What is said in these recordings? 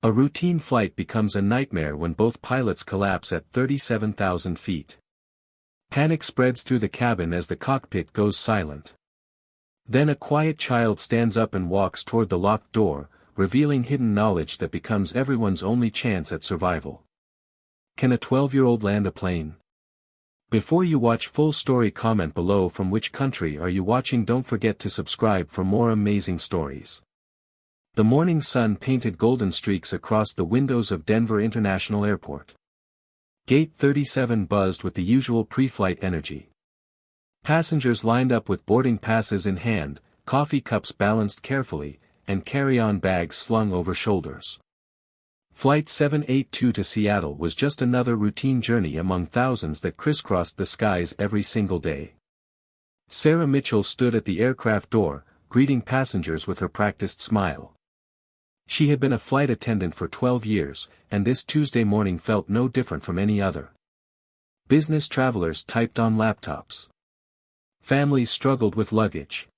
A routine flight becomes a nightmare when both pilots collapse at 37,000 feet. Panic spreads through the cabin as the cockpit goes silent. Then a quiet child stands up and walks toward the locked door, revealing hidden knowledge that becomes everyone's only chance at survival. Can a 12-year-old land a plane? Before you watch full story, comment below from which country are you watching. Don't forget to subscribe for more amazing stories. The morning sun painted golden streaks across the windows of Denver International Airport. Gate 37 buzzed with the usual pre-flight energy. Passengers lined up with boarding passes in hand, coffee cups balanced carefully, and carry-on bags slung over shoulders. Flight 782 to Seattle was just another routine journey among thousands that crisscrossed the skies every single day. Sarah Mitchell stood at the aircraft door, greeting passengers with her practiced smile. She had been a flight attendant for 12 years, and this Tuesday morning felt no different from any other. Business travelers typed on laptops. Families struggled with luggage.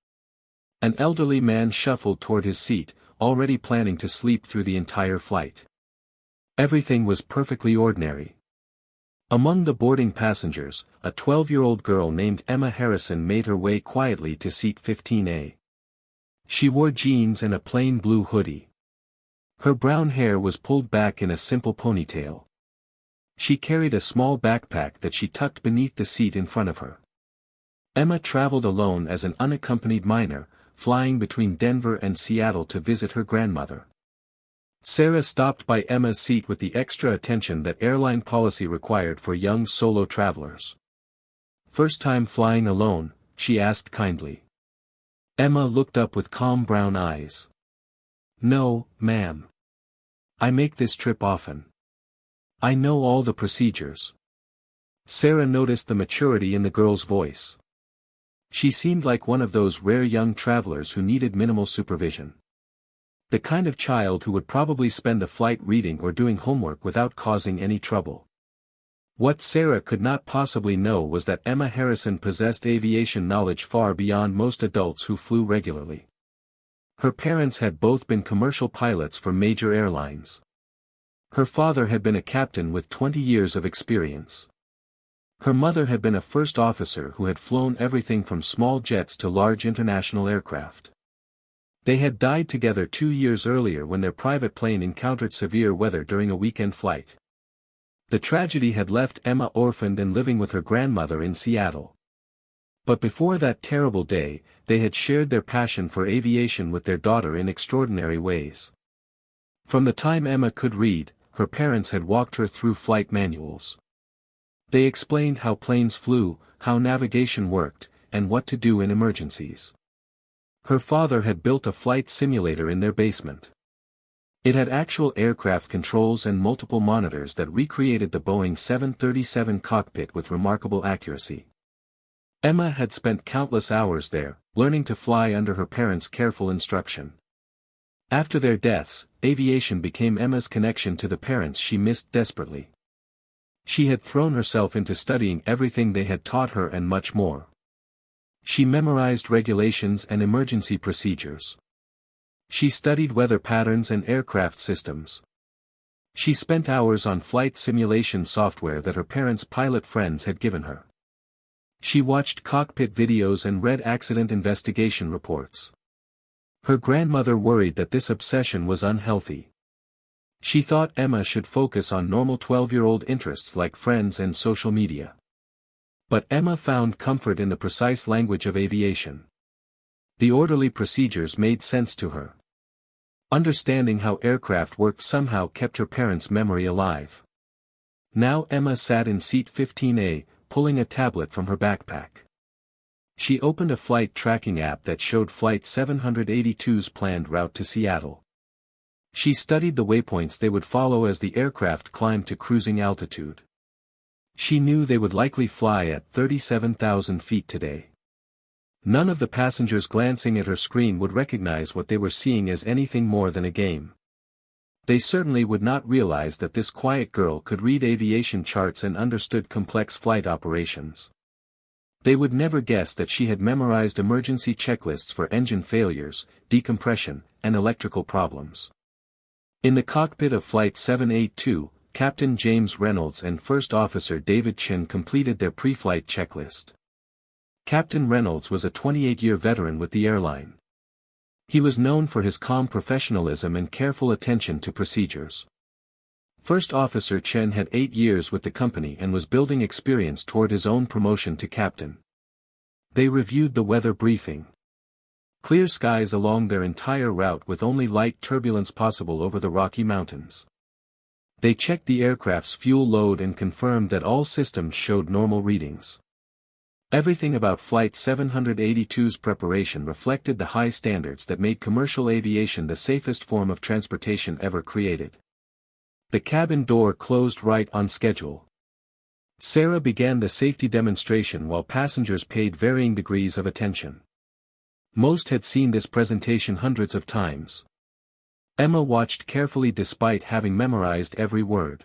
An elderly man shuffled toward his seat, already planning to sleep through the entire flight. Everything was perfectly ordinary. Among the boarding passengers, a 12-year-old girl named Emma Harrison made her way quietly to seat 15A. She wore jeans and a plain blue hoodie. Her brown hair was pulled back in a simple ponytail. She carried a small backpack that she tucked beneath the seat in front of her. Emma traveled alone as an unaccompanied minor, flying between Denver and Seattle to visit her grandmother. Sarah stopped by Emma's seat with the extra attention that airline policy required for young solo travelers. "First time flying alone?" she asked kindly. Emma looked up with calm brown eyes. "No, ma'am. I make this trip often. I know all the procedures." Sarah noticed the maturity in the girl's voice. She seemed like one of those rare young travelers who needed minimal supervision. The kind of child who would probably spend a flight reading or doing homework without causing any trouble. What Sarah could not possibly know was that Emma Harrison possessed aviation knowledge far beyond most adults who flew regularly. Her parents had both been commercial pilots for major airlines. Her father had been a captain with 20 years of experience. Her mother had been a first officer who had flown everything from small jets to large international aircraft. They had died together 2 years earlier when their private plane encountered severe weather during a weekend flight. The tragedy had left Emma orphaned and living with her grandmother in Seattle. But before that terrible day, they had shared their passion for aviation with their daughter in extraordinary ways. From the time Emma could read, her parents had walked her through flight manuals. They explained how planes flew, how navigation worked, and what to do in emergencies. Her father had built a flight simulator in their basement. It had actual aircraft controls and multiple monitors that recreated the Boeing 737 cockpit with remarkable accuracy. Emma had spent countless hours there, learning to fly under her parents' careful instruction. After their deaths, aviation became Emma's connection to the parents she missed desperately. She had thrown herself into studying everything they had taught her and much more. She memorized regulations and emergency procedures. She studied weather patterns and aircraft systems. She spent hours on flight simulation software that her parents' pilot friends had given her. She watched cockpit videos and read accident investigation reports. Her grandmother worried that this obsession was unhealthy. She thought Emma should focus on normal 12-year-old interests like friends and social media. But Emma found comfort in the precise language of aviation. The orderly procedures made sense to her. Understanding how aircraft worked somehow kept her parents' memory alive. Now Emma sat in seat 15A, pulling a tablet from her backpack. She opened a flight tracking app that showed Flight 782's planned route to Seattle. She studied the waypoints they would follow as the aircraft climbed to cruising altitude. She knew they would likely fly at 37,000 feet today. None of the passengers glancing at her screen would recognize what they were seeing as anything more than a game. They certainly would not realize that this quiet girl could read aviation charts and understood complex flight operations. They would never guess that she had memorized emergency checklists for engine failures, decompression, and electrical problems. In the cockpit of Flight 782, Captain James Reynolds and First Officer David Chin completed their pre-flight checklist. Captain Reynolds was a 28-year veteran with the airline. He was known for his calm professionalism and careful attention to procedures. First Officer Chen had 8 years with the company and was building experience toward his own promotion to captain. They reviewed the weather briefing. Clear skies along their entire route with only light turbulence possible over the Rocky Mountains. They checked the aircraft's fuel load and confirmed that all systems showed normal readings. Everything about Flight 782's preparation reflected the high standards that made commercial aviation the safest form of transportation ever created. The cabin door closed right on schedule. Sarah began the safety demonstration while passengers paid varying degrees of attention. Most had seen this presentation hundreds of times. Emma watched carefully despite having memorized every word.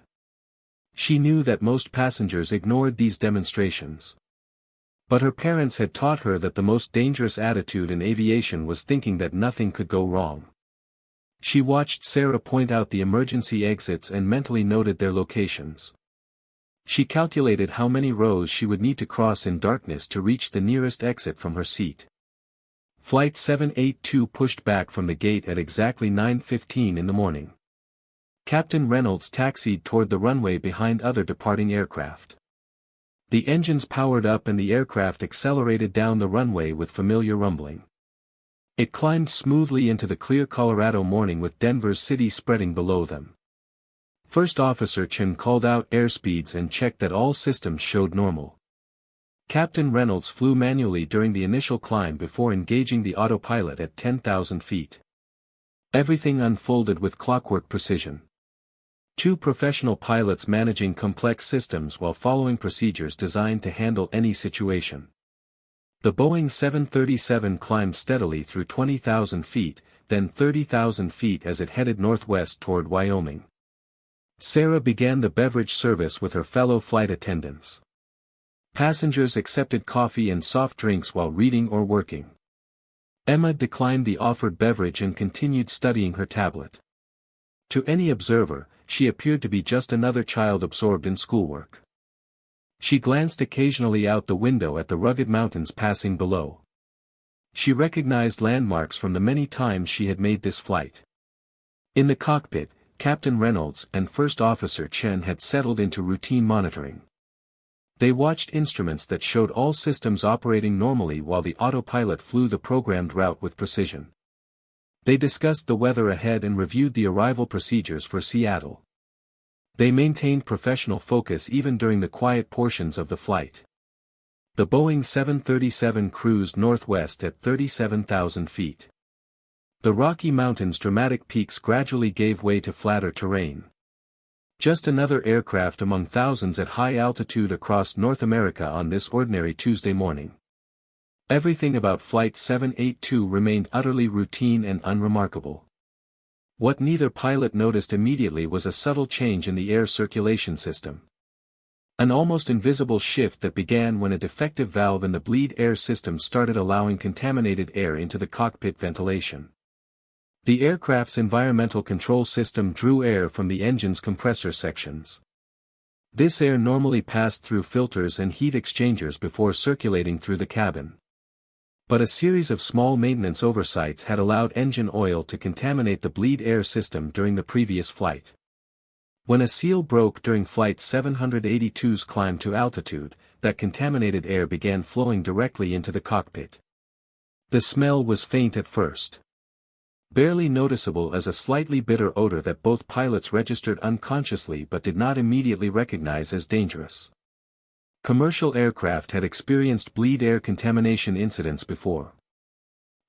She knew that most passengers ignored these demonstrations. But her parents had taught her that the most dangerous attitude in aviation was thinking that nothing could go wrong. She watched Sarah point out the emergency exits and mentally noted their locations. She calculated how many rows she would need to cross in darkness to reach the nearest exit from her seat. Flight 782 pushed back from the gate at exactly 9:15 in the morning. Captain Reynolds taxied toward the runway behind other departing aircraft. The engines powered up and the aircraft accelerated down the runway with familiar rumbling. It climbed smoothly into the clear Colorado morning with Denver's city spreading below them. First Officer Chen called out airspeeds and checked that all systems showed normal. Captain Reynolds flew manually during the initial climb before engaging the autopilot at 10,000 feet. Everything unfolded with clockwork precision. 2 professional pilots managing complex systems while following procedures designed to handle any situation. The Boeing 737 climbed steadily through 20,000 feet, then 30,000 feet as it headed northwest toward Wyoming. Sarah began the beverage service with her fellow flight attendants. Passengers accepted coffee and soft drinks while reading or working. Emma declined the offered beverage and continued studying her tablet. To any observer, she appeared to be just another child absorbed in schoolwork. She glanced occasionally out the window at the rugged mountains passing below. She recognized landmarks from the many times she had made this flight. In the cockpit, Captain Reynolds and First Officer Chen had settled into routine monitoring. They watched instruments that showed all systems operating normally while the autopilot flew the programmed route with precision. They discussed the weather ahead and reviewed the arrival procedures for Seattle. They maintained professional focus even during the quiet portions of the flight. The Boeing 737 cruised northwest at 37,000 feet. The Rocky Mountains' dramatic peaks gradually gave way to flatter terrain. Just another aircraft among thousands at high altitude across North America on this ordinary Tuesday morning. Everything about Flight 782 remained utterly routine and unremarkable. What neither pilot noticed immediately was a subtle change in the air circulation system. An almost invisible shift that began when a defective valve in the bleed air system started allowing contaminated air into the cockpit ventilation. The aircraft's environmental control system drew air from the engine's compressor sections. This air normally passed through filters and heat exchangers before circulating through the cabin. But a series of small maintenance oversights had allowed engine oil to contaminate the bleed air system during the previous flight. When a seal broke during Flight 782's climb to altitude, that contaminated air began flowing directly into the cockpit. The smell was faint at first. Barely noticeable as a slightly bitter odor that both pilots registered unconsciously but did not immediately recognize as dangerous. Commercial aircraft had experienced bleed air contamination incidents before.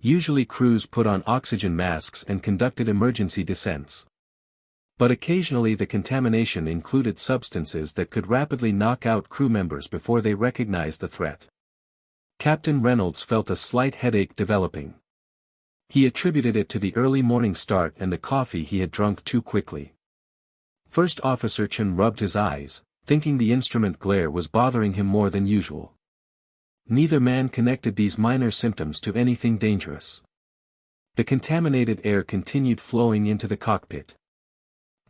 Usually crews put on oxygen masks and conducted emergency descents. But occasionally the contamination included substances that could rapidly knock out crew members before they recognized the threat. Captain Reynolds felt a slight headache developing. He attributed it to the early morning start and the coffee he had drunk too quickly. First Officer Chen rubbed his eyes, thinking the instrument glare was bothering him more than usual. Neither man connected these minor symptoms to anything dangerous. The contaminated air continued flowing into the cockpit.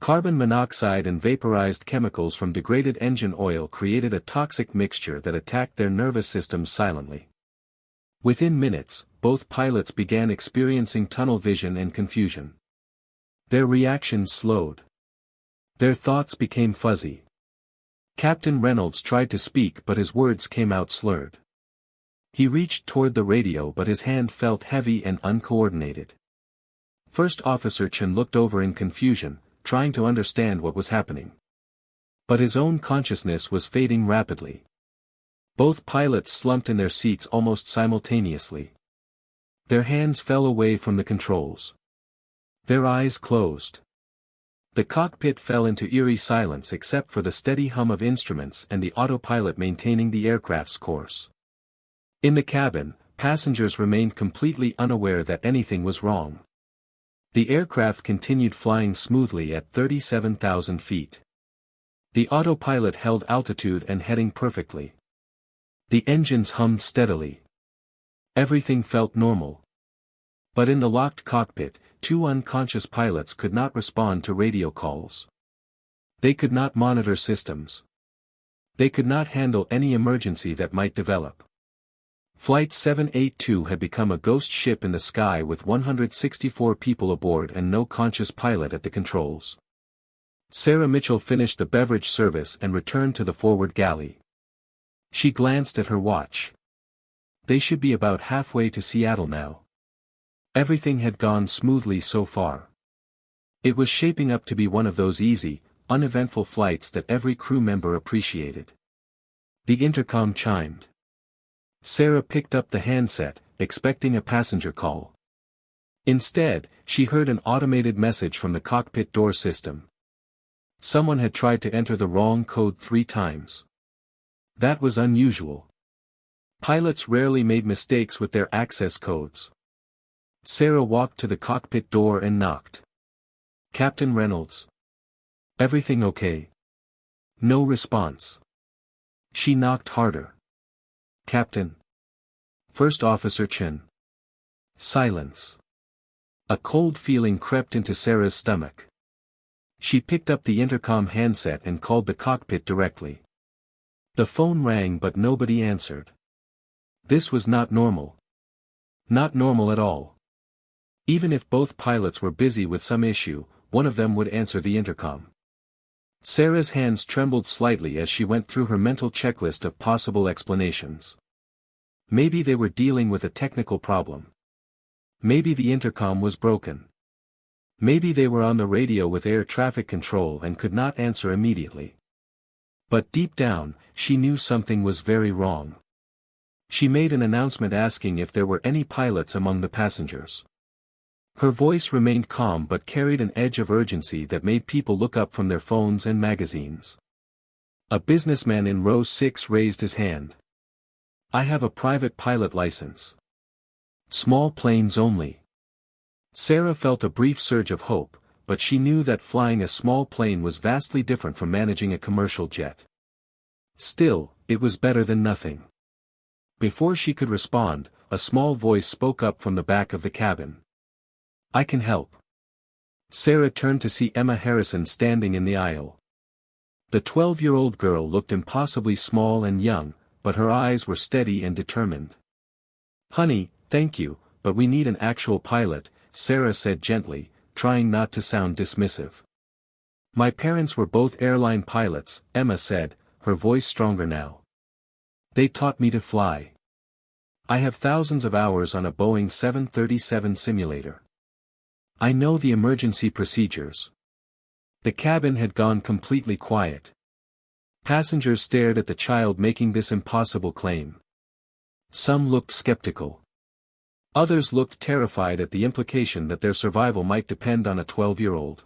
Carbon monoxide and vaporized chemicals from degraded engine oil created a toxic mixture that attacked their nervous systems silently. Within minutes, both pilots began experiencing tunnel vision and confusion. Their reactions slowed. Their thoughts became fuzzy. Captain Reynolds tried to speak but his words came out slurred. He reached toward the radio but his hand felt heavy and uncoordinated. First Officer Chen looked over in confusion, trying to understand what was happening. But his own consciousness was fading rapidly. Both pilots slumped in their seats almost simultaneously. Their hands fell away from the controls. Their eyes closed. The cockpit fell into eerie silence except for the steady hum of instruments and the autopilot maintaining the aircraft's course. In the cabin, passengers remained completely unaware that anything was wrong. The aircraft continued flying smoothly at 37,000 feet. The autopilot held altitude and heading perfectly. The engines hummed steadily. Everything felt normal. But in the locked cockpit, two unconscious pilots could not respond to radio calls. They could not monitor systems. They could not handle any emergency that might develop. Flight 782 had become a ghost ship in the sky with 164 people aboard and no conscious pilot at the controls. Sarah Mitchell finished the beverage service and returned to the forward galley. She glanced at her watch. They should be about halfway to Seattle now. Everything had gone smoothly so far. It was shaping up to be one of those easy, uneventful flights that every crew member appreciated. The intercom chimed. Sarah picked up the handset, expecting a passenger call. Instead, she heard an automated message from the cockpit door system. Someone had tried to enter the wrong code 3 times. That was unusual. Pilots rarely made mistakes with their access codes. Sarah walked to the cockpit door and knocked. Captain Reynolds. Everything okay? No response. She knocked harder. Captain. First Officer Chen. Silence. A cold feeling crept into Sarah's stomach. She picked up the intercom handset and called the cockpit directly. The phone rang but nobody answered. This was not normal. Not normal at all. Even if both pilots were busy with some issue, one of them would answer the intercom. Sarah's hands trembled slightly as she went through her mental checklist of possible explanations. Maybe they were dealing with a technical problem. Maybe the intercom was broken. Maybe they were on the radio with air traffic control and could not answer immediately. But deep down, she knew something was very wrong. She made an announcement asking if there were any pilots among the passengers. Her voice remained calm but carried an edge of urgency that made people look up from their phones and magazines. A businessman in row 6 raised his hand. I have a private pilot license. Small planes only. Sarah felt a brief surge of hope, but she knew that flying a small plane was vastly different from managing a commercial jet. Still, it was better than nothing. Before she could respond, a small voice spoke up from the back of the cabin. I can help. Sarah turned to see Emma Harrison standing in the aisle. The 12-year-old girl looked impossibly small and young, but her eyes were steady and determined. Honey, thank you, but we need an actual pilot, Sarah said gently, trying not to sound dismissive. My parents were both airline pilots, Emma said, her voice stronger now. They taught me to fly. I have thousands of hours on a Boeing 737 simulator. I know the emergency procedures. The cabin had gone completely quiet. Passengers stared at the child making this impossible claim. Some looked skeptical. Others looked terrified at the implication that their survival might depend on a 12-year-old.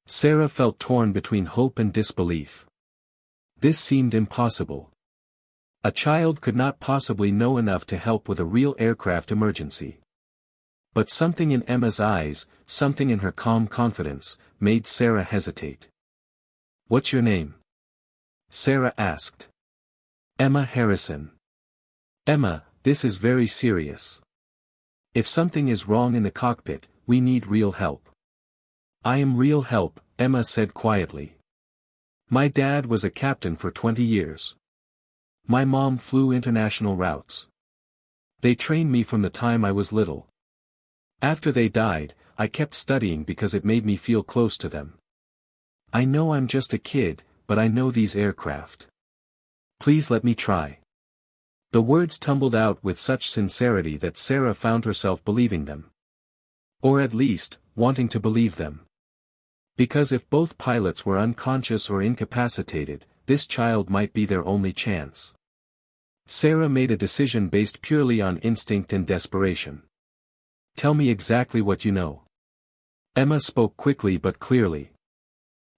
Sarah felt torn between hope and disbelief. This seemed impossible. A child could not possibly know enough to help with a real aircraft emergency. But something in Emma's eyes, something in her calm confidence, made Sarah hesitate. What's your name? Sarah asked. Emma Harrison. Emma, this is very serious. If something is wrong in the cockpit, we need real help. I am real help, Emma said quietly. My dad was a captain for 20 years. My mom flew international routes. They trained me from the time I was little. After they died, I kept studying because it made me feel close to them. I know I'm just a kid, but I know these aircraft. Please let me try. The words tumbled out with such sincerity that Sarah found herself believing them. Or at least, wanting to believe them. Because if both pilots were unconscious or incapacitated, this child might be their only chance. Sarah made a decision based purely on instinct and desperation. Tell me exactly what you know. Emma spoke quickly but clearly.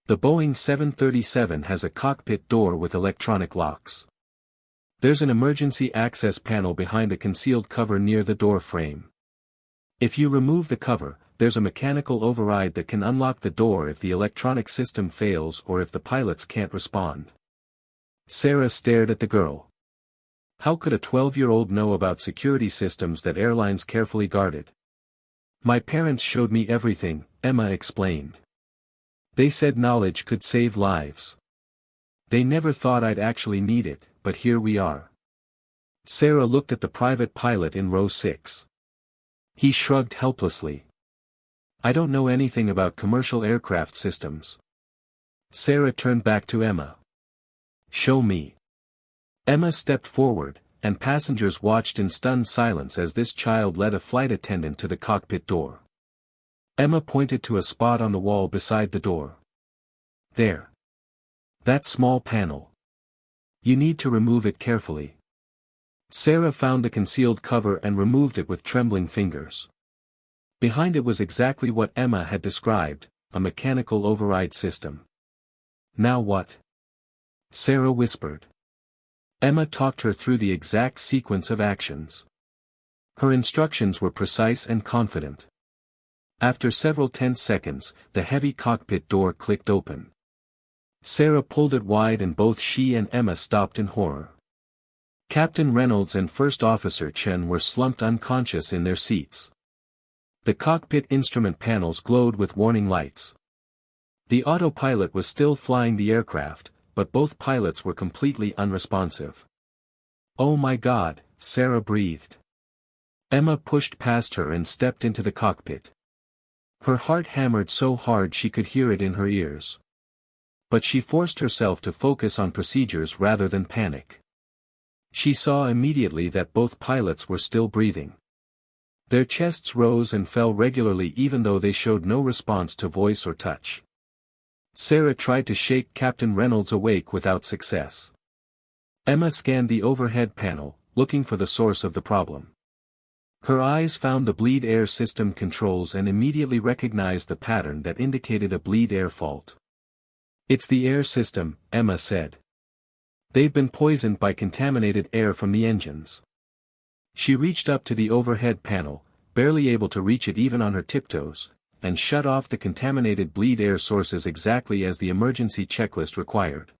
The Boeing 737 has a cockpit door with electronic locks. There's an emergency access panel behind a concealed cover near the door frame. If you remove the cover, there's a mechanical override that can unlock the door if the electronic system fails or if the pilots can't respond. Sarah stared at the girl. How could a 12-year-old know about security systems that airlines carefully guarded? My parents showed me everything, Emma explained. They said knowledge could save lives. They never thought I'd actually need it, but here we are. Sarah looked at the private pilot in row 6. He shrugged helplessly. I don't know anything about commercial aircraft systems. Sarah turned back to Emma. Show me. Emma stepped forward, and passengers watched in stunned silence as this child led a flight attendant to the cockpit door. Emma pointed to a spot on the wall beside the door. There. That small panel. You need to remove it carefully. Sarah found the concealed cover and removed it with trembling fingers. Behind it was exactly what Emma had described, a mechanical override system. Now what? Sarah whispered. Emma talked her through the exact sequence of actions. Her instructions were precise and confident. After several tense seconds, the heavy cockpit door clicked open. Sarah pulled it wide and both she and Emma stopped in horror. Captain Reynolds and First Officer Chen were slumped unconscious in their seats. The cockpit instrument panels glowed with warning lights. The autopilot was still flying the aircraft, but both pilots were completely unresponsive. Oh my God, Sarah breathed. Emma pushed past her and stepped into the cockpit. Her heart hammered so hard she could hear it in her ears. But she forced herself to focus on procedures rather than panic. She saw immediately that both pilots were still breathing. Their chests rose and fell regularly even though they showed no response to voice or touch. Sarah tried to shake Captain Reynolds awake without success. Emma scanned the overhead panel, looking for the source of the problem. Her eyes found the bleed air system controls and immediately recognized the pattern that indicated a bleed air fault. It's the air system, Emma said. They've been poisoned by contaminated air from the engines. She reached up to the overhead panel, barely able to reach it even on her tiptoes, and shut off the contaminated bleed air sources exactly as the emergency checklist required.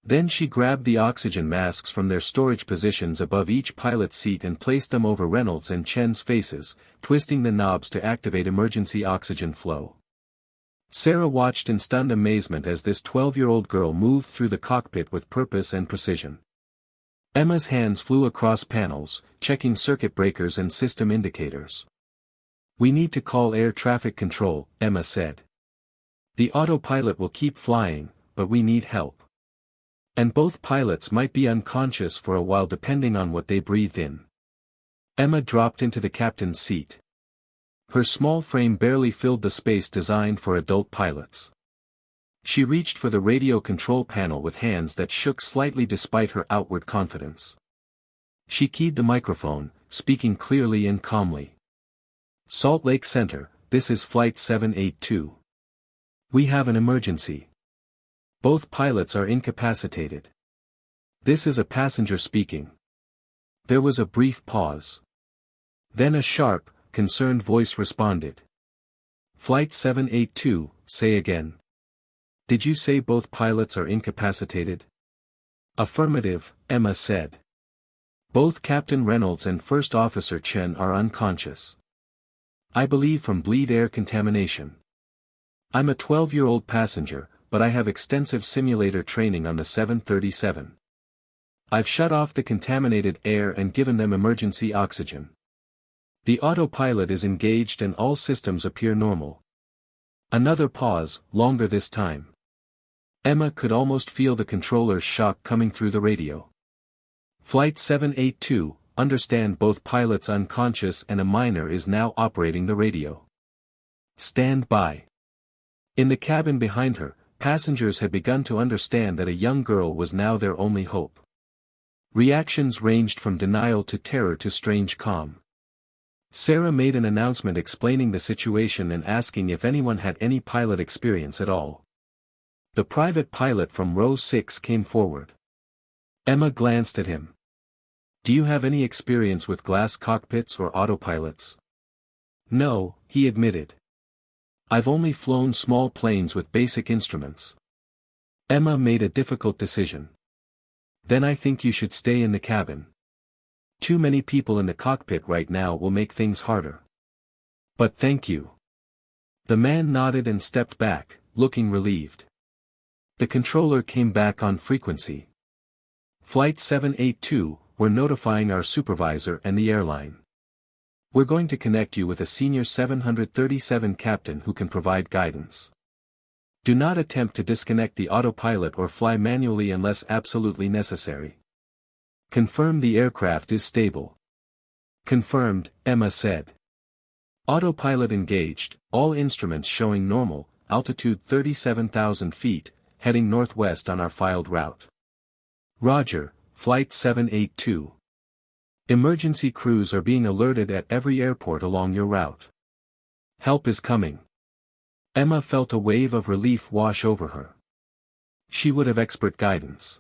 Then she grabbed the oxygen masks from their storage positions above each pilot's seat and placed them over Reynolds and Chen's faces, twisting the knobs to activate emergency oxygen flow. Sarah watched in stunned amazement as this 12-year-old girl moved through the cockpit with purpose and precision. Emma's hands flew across panels, checking circuit breakers and system indicators. We need to call air traffic control, Emma said. The autopilot will keep flying, but we need help. And both pilots might be unconscious for a while depending on what they breathed in. Emma dropped into the captain's seat. Her small frame barely filled the space designed for adult pilots. She reached for the radio control panel with hands that shook slightly despite her outward confidence. She keyed the microphone, speaking clearly and calmly. Salt Lake Center, this is Flight 782. We have an emergency. Both pilots are incapacitated. This is a passenger speaking. There was a brief pause. Then a sharp, concerned voice responded. Flight 782, say again. Did you say both pilots are incapacitated? Affirmative, Emma said. Both Captain Reynolds and First Officer Chen are unconscious. I believe from bleed air contamination. I'm a 12-year-old passenger, but I have extensive simulator training on the 737. I've shut off the contaminated air and given them emergency oxygen. The autopilot is engaged and all systems appear normal. Another pause, longer this time. Emma could almost feel the controller's shock coming through the radio. Flight 782, understand both pilots unconscious and a minor is now operating the radio. Stand by. In the cabin behind her, passengers had begun to understand that a young girl was now their only hope. Reactions ranged from denial to terror to strange calm. Sarah made an announcement explaining the situation and asking if anyone had any pilot experience at all. The private pilot from row 6 came forward. Emma glanced at him. Do you have any experience with glass cockpits or autopilots? No, he admitted. I've only flown small planes with basic instruments. Emma made a difficult decision. Then I think you should stay in the cabin. Too many people in the cockpit right now will make things harder. But thank you. The man nodded and stepped back, looking relieved. The controller came back on frequency. Flight 782, we're notifying our supervisor and the airline. We're going to connect you with a senior 737 captain who can provide guidance. Do not attempt to disconnect the autopilot or fly manually unless absolutely necessary. Confirm the aircraft is stable. Confirmed, Emma said. Autopilot engaged, all instruments showing normal, altitude 37,000 feet, heading northwest on our filed route. Roger, Flight 782. Emergency crews are being alerted at every airport along your route. Help is coming. Emma felt a wave of relief wash over her. She would have expert guidance.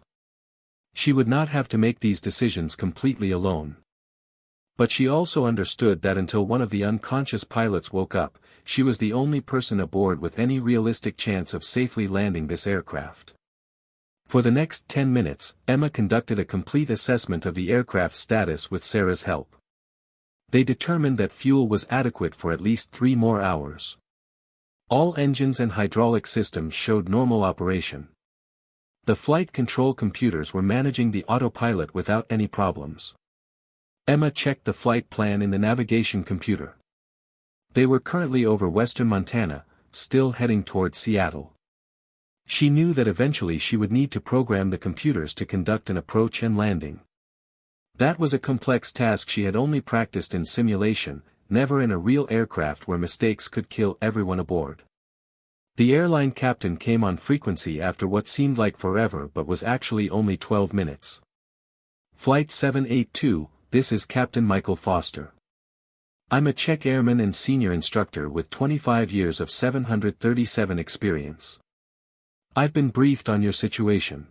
She would not have to make these decisions completely alone. But she also understood that until one of the unconscious pilots woke up, she was the only person aboard with any realistic chance of safely landing this aircraft. For the next 10 minutes, Emma conducted a complete assessment of the aircraft's status with Sarah's help. They determined that fuel was adequate for at least 3 more hours. All engines and hydraulic systems showed normal operation. The flight control computers were managing the autopilot without any problems. Emma checked the flight plan in the navigation computer. They were currently over western Montana, still heading toward Seattle. She knew that eventually she would need to program the computers to conduct an approach and landing. That was a complex task she had only practiced in simulation, never in a real aircraft where mistakes could kill everyone aboard. The airline captain came on frequency after what seemed like forever but was actually only 12 minutes. Flight 782, this is Captain Michael Foster. I'm a Czech airman and senior instructor with 25 years of 737 experience. I've been briefed on your situation.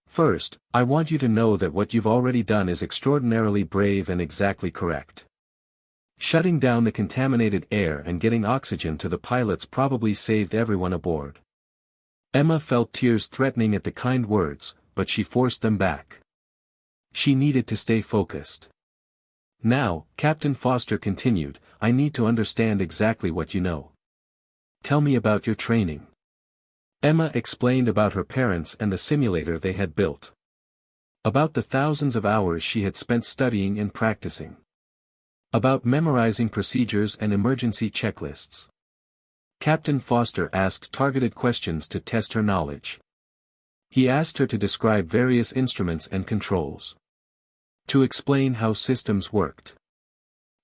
First, I want you to know that what you've already done is extraordinarily brave and exactly correct. Shutting down the contaminated air and getting oxygen to the pilots probably saved everyone aboard. Emma felt tears threatening at the kind words, but she forced them back. She needed to stay focused. Now, Captain Foster continued, I need to understand exactly what you know. Tell me about your training. Emma explained about her parents and the simulator they had built. About the thousands of hours she had spent studying and practicing. About memorizing procedures and emergency checklists. Captain Foster asked targeted questions to test her knowledge. He asked her to describe various instruments and controls. To explain how systems worked.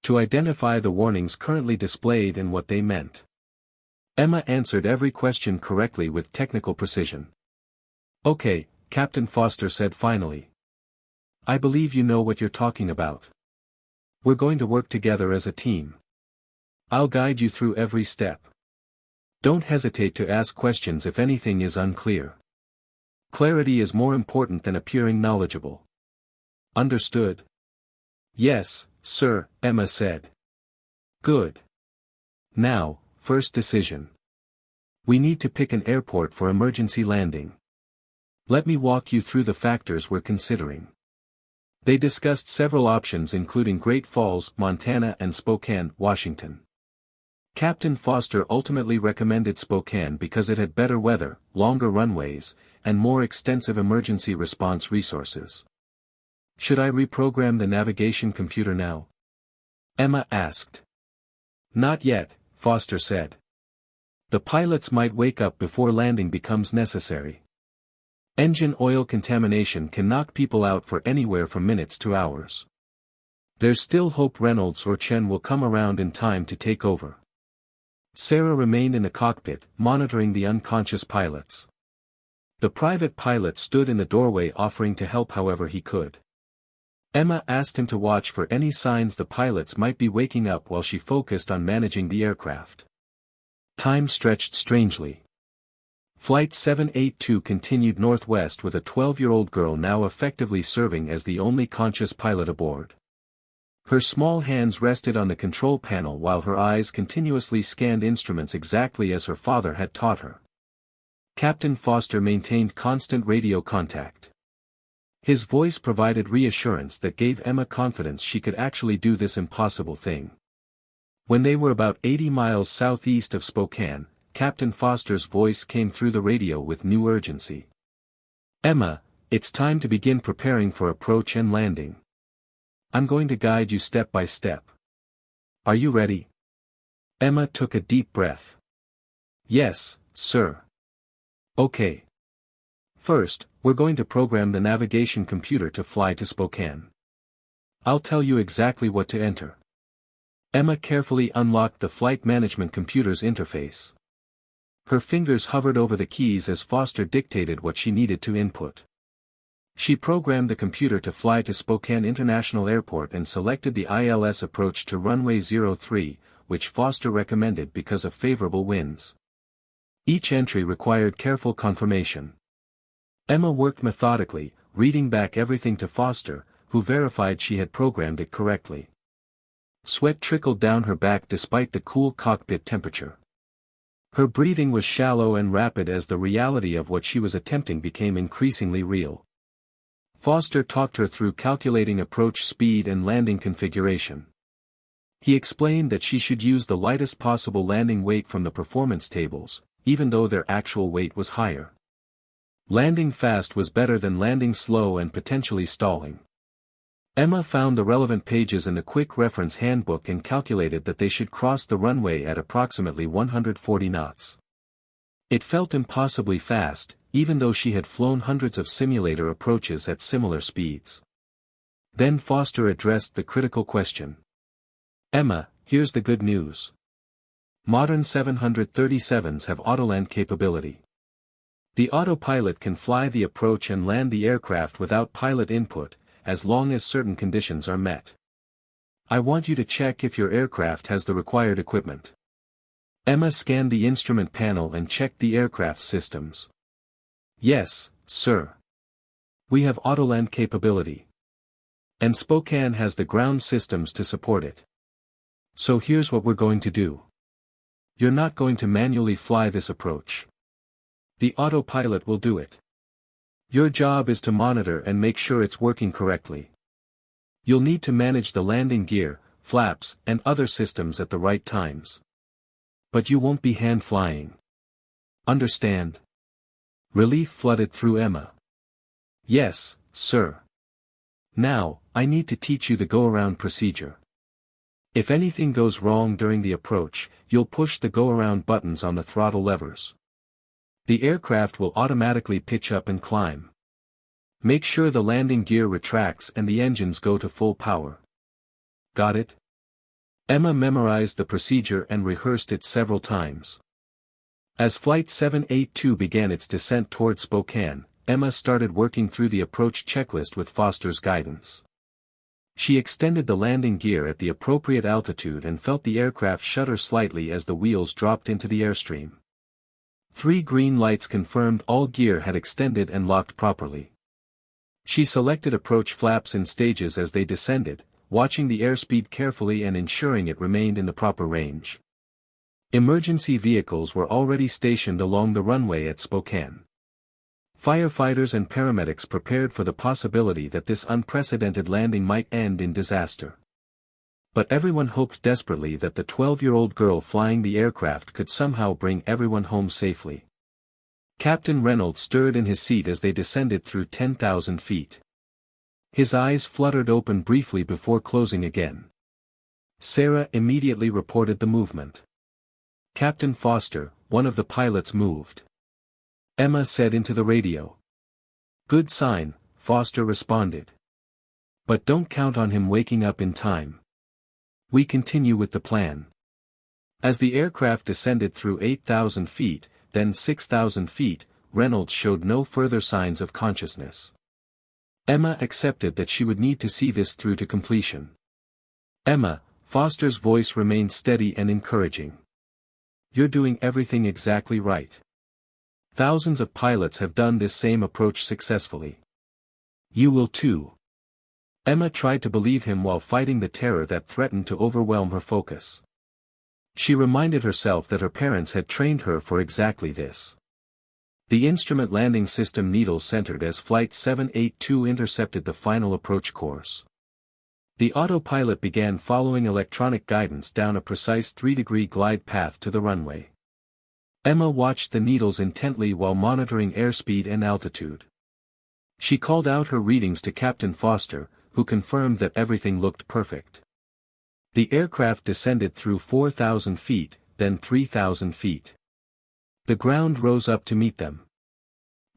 To identify the warnings currently displayed and what they meant. Emma answered every question correctly with technical precision. Okay, Captain Foster said finally. I believe you know what you're talking about. We're going to work together as a team. I'll guide you through every step. Don't hesitate to ask questions if anything is unclear. Clarity is more important than appearing knowledgeable. Understood? Yes, sir, Emma said. Good. Now, first decision. We need to pick an airport for emergency landing. Let me walk you through the factors we're considering. They discussed several options including Great Falls, Montana and Spokane, Washington. Captain Foster ultimately recommended Spokane because it had better weather, longer runways, and more extensive emergency response resources. "Should I reprogram the navigation computer now?" Emma asked. "Not yet," Foster said. "The pilots might wake up before landing becomes necessary. Engine oil contamination can knock people out for anywhere from minutes to hours. There's still hope Reynolds or Chen will come around in time to take over." Sarah remained in the cockpit, monitoring the unconscious pilots. The private pilot stood in the doorway offering to help however he could. Emma asked him to watch for any signs the pilots might be waking up while she focused on managing the aircraft. Time stretched strangely. Flight 782 continued northwest with a 12-year-old girl now effectively serving as the only conscious pilot aboard. Her small hands rested on the control panel while her eyes continuously scanned instruments exactly as her father had taught her. Captain Foster maintained constant radio contact. His voice provided reassurance that gave Emma confidence she could actually do this impossible thing. When they were about 80 miles southeast of Spokane, Captain Foster's voice came through the radio with new urgency. "Emma, it's time to begin preparing for approach and landing. I'm going to guide you step by step. Are you ready?" Emma took a deep breath. "Yes, sir." "Okay. First, we're going to program the navigation computer to fly to Spokane. I'll tell you exactly what to enter." Emma carefully unlocked the flight management computer's interface. Her fingers hovered over the keys as Foster dictated what she needed to input. She programmed the computer to fly to Spokane International Airport and selected the ILS approach to runway 03, which Foster recommended because of favorable winds. Each entry required careful confirmation. Emma worked methodically, reading back everything to Foster, who verified she had programmed it correctly. Sweat trickled down her back despite the cool cockpit temperature. Her breathing was shallow and rapid as the reality of what she was attempting became increasingly real. Foster talked her through calculating approach speed and landing configuration. He explained that she should use the lightest possible landing weight from the performance tables, even though their actual weight was higher. Landing fast was better than landing slow and potentially stalling. Emma found the relevant pages in the quick reference handbook and calculated that they should cross the runway at approximately 140 knots. It felt impossibly fast, even though she had flown hundreds of simulator approaches at similar speeds. Then Foster addressed the critical question. "Emma, here's the good news. Modern 737s have autoland capability. The autopilot can fly the approach and land the aircraft without pilot input, as long as certain conditions are met. I want you to check if your aircraft has the required equipment." Emma scanned the instrument panel and checked the aircraft's systems. "Yes, sir. We have autoland capability. And Spokane has the ground systems to support it. So here's what we're going to do. You're not going to manually fly this approach. The autopilot will do it. Your job is to monitor and make sure it's working correctly. You'll need to manage the landing gear, flaps, and other systems at the right times. But you won't be hand flying. Understand?" Relief flooded through Emma. "Yes, sir. Now, I need to teach you the go-around procedure. If anything goes wrong during the approach, you'll push the go-around buttons on the throttle levers. The aircraft will automatically pitch up and climb. Make sure the landing gear retracts and the engines go to full power. Got it?" Emma memorized the procedure and rehearsed it several times. As Flight 782 began its descent toward Spokane, Emma started working through the approach checklist with Foster's guidance. She extended the landing gear at the appropriate altitude and felt the aircraft shudder slightly as the wheels dropped into the airstream. 3 green lights confirmed all gear had extended and locked properly. She selected approach flaps in stages as they descended, watching the airspeed carefully and ensuring it remained in the proper range. Emergency vehicles were already stationed along the runway at Spokane. Firefighters and paramedics prepared for the possibility that this unprecedented landing might end in disaster. But everyone hoped desperately that the 12-year-old girl flying the aircraft could somehow bring everyone home safely. Captain Reynolds stirred in his seat as they descended through 10,000 feet. His eyes fluttered open briefly before closing again. Sarah immediately reported the movement. "Captain Foster, one of the pilots moved," Emma said into the radio. "Good sign," Foster responded. "But don't count on him waking up in time. We continue with the plan." As the aircraft descended through 8,000 feet, then 6,000 feet, Reynolds showed no further signs of consciousness. Emma accepted that she would need to see this through to completion. "Emma," Foster's voice remained steady and encouraging. "You're doing everything exactly right. Thousands of pilots have done this same approach successfully. You will too." Emma tried to believe him while fighting the terror that threatened to overwhelm her focus. She reminded herself that her parents had trained her for exactly this. The instrument landing system needle centered as Flight 782 intercepted the final approach course. The autopilot began following electronic guidance down a precise 3-degree glide path to the runway. Emma watched the needles intently while monitoring airspeed and altitude. She called out her readings to Captain Foster, who confirmed that everything looked perfect. The aircraft descended through 4,000 feet, then 3,000 feet. The ground rose up to meet them.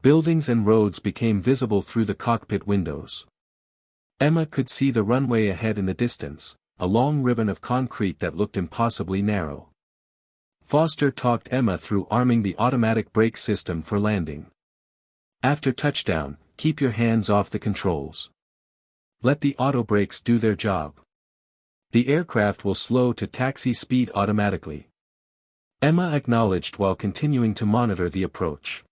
Buildings and roads became visible through the cockpit windows. Emma could see the runway ahead in the distance, a long ribbon of concrete that looked impossibly narrow. Foster talked Emma through arming the automatic brake system for landing. "After touchdown, keep your hands off the controls. Let the auto brakes do their job. The aircraft will slow to taxi speed automatically." Emma acknowledged while continuing to monitor the approach.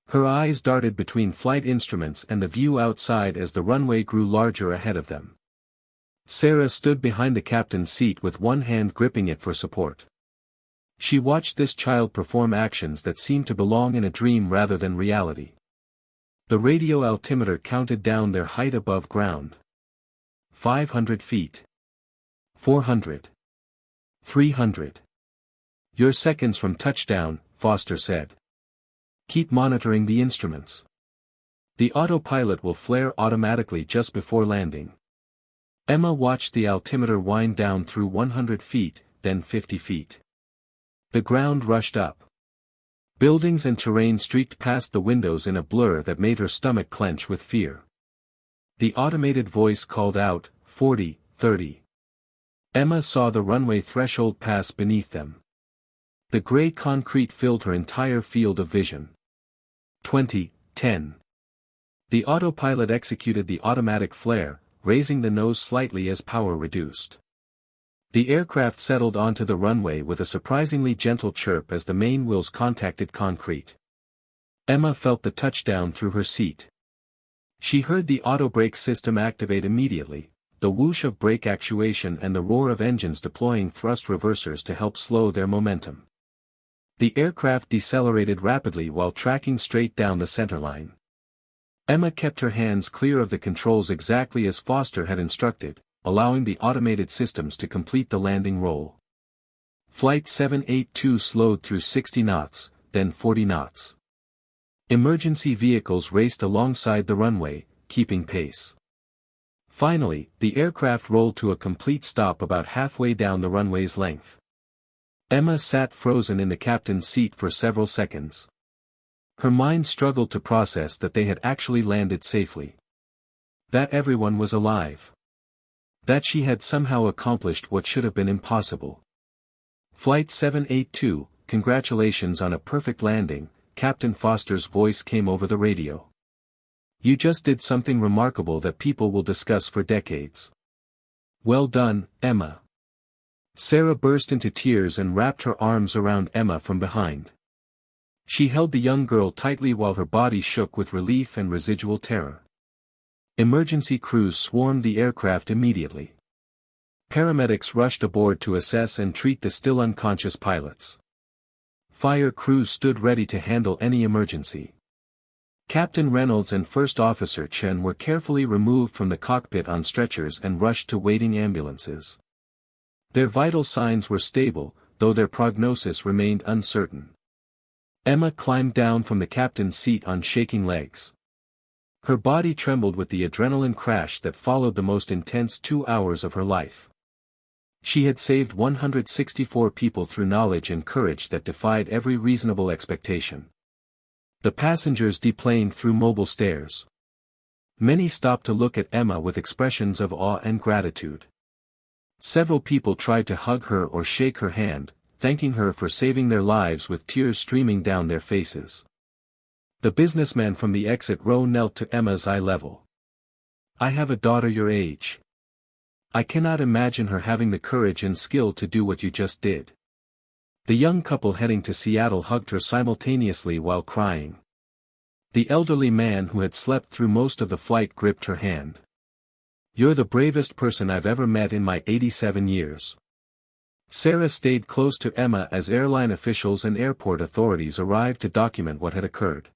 Her eyes darted between flight instruments and the view outside as the runway grew larger ahead of them. Sarah stood behind the captain's seat with one hand gripping it for support. She watched this child perform actions that seemed to belong in a dream rather than reality. The radio altimeter counted down their height above ground. 500 feet. 400. 300. "You're seconds from touchdown," Foster said. "Keep monitoring the instruments. The autopilot will flare automatically just before landing." Emma watched the altimeter wind down through 100 feet, then 50 feet. The ground rushed up. Buildings and terrain streaked past the windows in a blur that made her stomach clench with fear. The automated voice called out, 40, 30. Emma saw the runway threshold pass beneath them. The gray concrete filled her entire field of vision. 20, 10. The autopilot executed the automatic flare, raising the nose slightly as power reduced. The aircraft settled onto the runway with a surprisingly gentle chirp as the main wheels contacted concrete. Emma felt the touchdown through her seat. She heard the auto brake system activate immediately, the whoosh of brake actuation and the roar of engines deploying thrust reversers to help slow their momentum. The aircraft decelerated rapidly while tracking straight down the centerline. Emma kept her hands clear of the controls exactly as Foster had instructed, allowing the automated systems to complete the landing roll. Flight 782 slowed through 60 knots, then 40 knots. Emergency vehicles raced alongside the runway, keeping pace. Finally, the aircraft rolled to a complete stop about halfway down the runway's length. Emma sat frozen in the captain's seat for several seconds. Her mind struggled to process that they had actually landed safely. That everyone was alive. That she had somehow accomplished what should have been impossible. "Flight 782, congratulations on a perfect landing," Captain Foster's voice came over the radio. "You just did something remarkable that people will discuss for decades. Well done, Emma." Sarah burst into tears and wrapped her arms around Emma from behind. She held the young girl tightly while her body shook with relief and residual terror. Emergency crews swarmed the aircraft immediately. Paramedics rushed aboard to assess and treat the still unconscious pilots. Fire crews stood ready to handle any emergency. Captain Reynolds and First Officer Chen were carefully removed from the cockpit on stretchers and rushed to waiting ambulances. Their vital signs were stable, though their prognosis remained uncertain. Emma climbed down from the captain's seat on shaking legs. Her body trembled with the adrenaline crash that followed the most intense 2 hours of her life. She had saved 164 people through knowledge and courage that defied every reasonable expectation. The passengers deplaned through mobile stairs. Many stopped to look at Emma with expressions of awe and gratitude. Several people tried to hug her or shake her hand, thanking her for saving their lives with tears streaming down their faces. The businessman from the exit row knelt to Emma's eye level. "I have a daughter your age. I cannot imagine her having the courage and skill to do what you just did." The young couple heading to Seattle hugged her simultaneously while crying. The elderly man who had slept through most of the flight gripped her hand. "You're the bravest person I've ever met in my 87 years. Sarah stayed close to Emma as airline officials and airport authorities arrived to document what had occurred.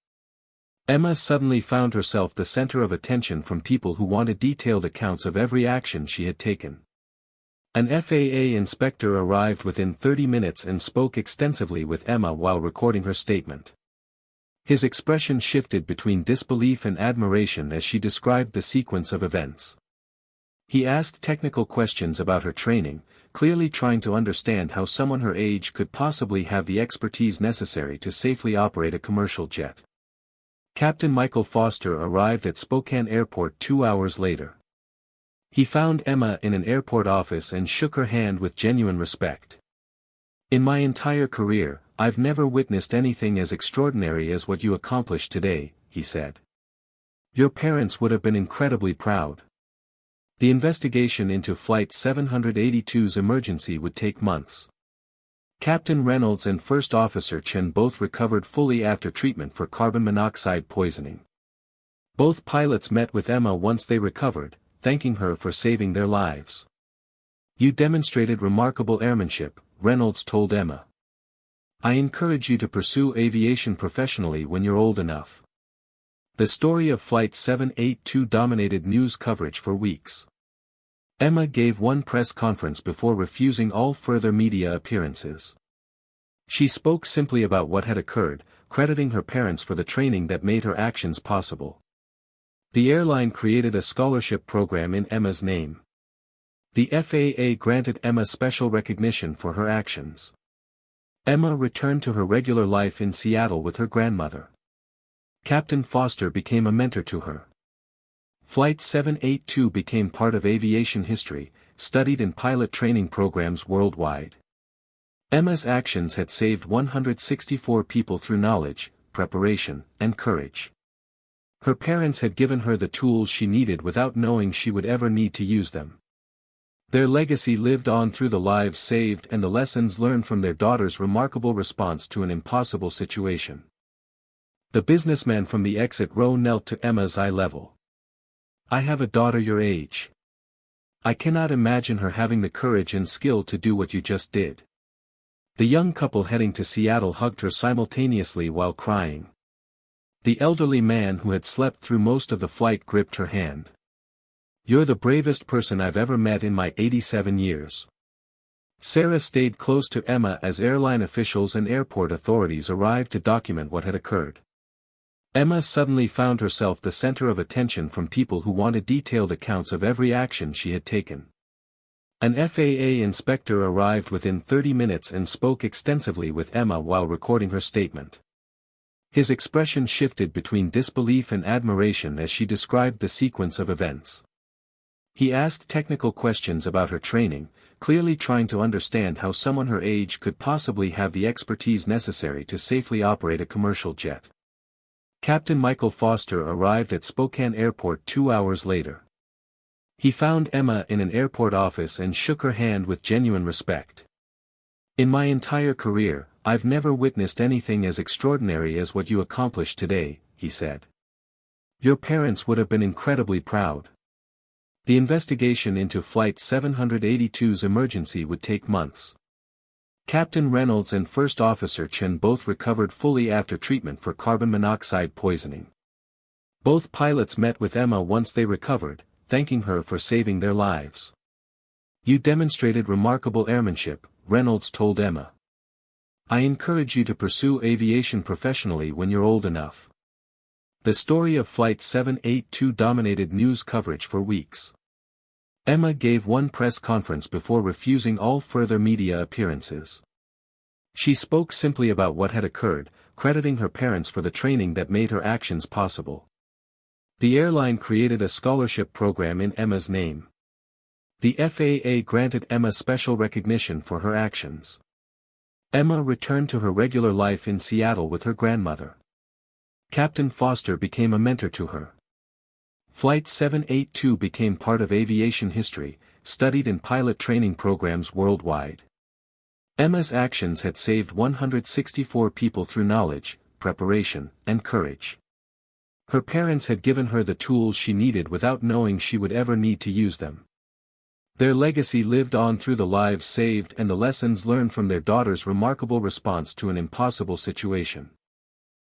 Emma suddenly found herself the center of attention from people who wanted detailed accounts of every action she had taken. An FAA inspector arrived within 30 minutes and spoke extensively with Emma while recording her statement. His expression shifted between disbelief and admiration as she described the sequence of events. He asked technical questions about her training, clearly trying to understand how someone her age could possibly have the expertise necessary to safely operate a commercial jet. Captain Michael Foster arrived at Spokane Airport 2 hours later. He found Emma in an airport office and shook her hand with genuine respect. "In my entire career, I've never witnessed anything as extraordinary as what you accomplished today," he said. "Your parents would have been incredibly proud." The investigation into Flight 782's emergency would take months. Captain Reynolds and First Officer Chen both recovered fully after treatment for carbon monoxide poisoning. Both pilots met with Emma once they recovered, thanking her for saving their lives. "You demonstrated remarkable airmanship," Reynolds told Emma. "I encourage you to pursue aviation professionally when you're old enough." The story of Flight 782 dominated news coverage for weeks. Emma gave one press conference before refusing all further media appearances. She spoke simply about what had occurred, crediting her parents for the training that made her actions possible. The airline created a scholarship program in Emma's name. The FAA granted Emma special recognition for her actions. Emma returned to her regular life in Seattle with her grandmother. Captain Foster became a mentor to her. Flight 782 became part of aviation history, studied in pilot training programs worldwide. Emma's actions had saved 164 people through knowledge, preparation, and courage. Her parents had given her the tools she needed without knowing she would ever need to use them. Their legacy lived on through the lives saved and the lessons learned from their daughter's remarkable response to an impossible situation. The businessman from the exit row knelt to Emma's eye level. "I have a daughter your age. I cannot imagine her having the courage and skill to do what you just did." The young couple heading to Seattle hugged her simultaneously while crying. The elderly man who had slept through most of the flight gripped her hand. "You're the bravest person I've ever met in my 87 years. Sarah stayed close to Emma as airline officials and airport authorities arrived to document what had occurred. Emma suddenly found herself the center of attention from people who wanted detailed accounts of every action she had taken. An FAA inspector arrived within 30 minutes and spoke extensively with Emma while recording her statement. His expression shifted between disbelief and admiration as she described the sequence of events. He asked technical questions about her training, clearly trying to understand how someone her age could possibly have the expertise necessary to safely operate a commercial jet. Captain Michael Foster arrived at Spokane Airport 2 hours later. He found Emma in an airport office and shook her hand with genuine respect. "In my entire career, I've never witnessed anything as extraordinary as what you accomplished today," he said. "Your parents would have been incredibly proud." The investigation into Flight 782's emergency would take months. Captain Reynolds and First Officer Chen both recovered fully after treatment for carbon monoxide poisoning. Both pilots met with Emma once they recovered, thanking her for saving their lives. "You demonstrated remarkable airmanship," Reynolds told Emma. "I encourage you to pursue aviation professionally when you're old enough." The story of Flight 782 dominated news coverage for weeks. Emma gave one press conference before refusing all further media appearances. She spoke simply about what had occurred, crediting her parents for the training that made her actions possible. The airline created a scholarship program in Emma's name. The FAA granted Emma special recognition for her actions. Emma returned to her regular life in Seattle with her grandmother. Captain Foster became a mentor to her. Flight 782 became part of aviation history, studied in pilot training programs worldwide. Emma's actions had saved 164 people through knowledge, preparation, and courage. Her parents had given her the tools she needed without knowing she would ever need to use them. Their legacy lived on through the lives saved and the lessons learned from their daughter's remarkable response to an impossible situation.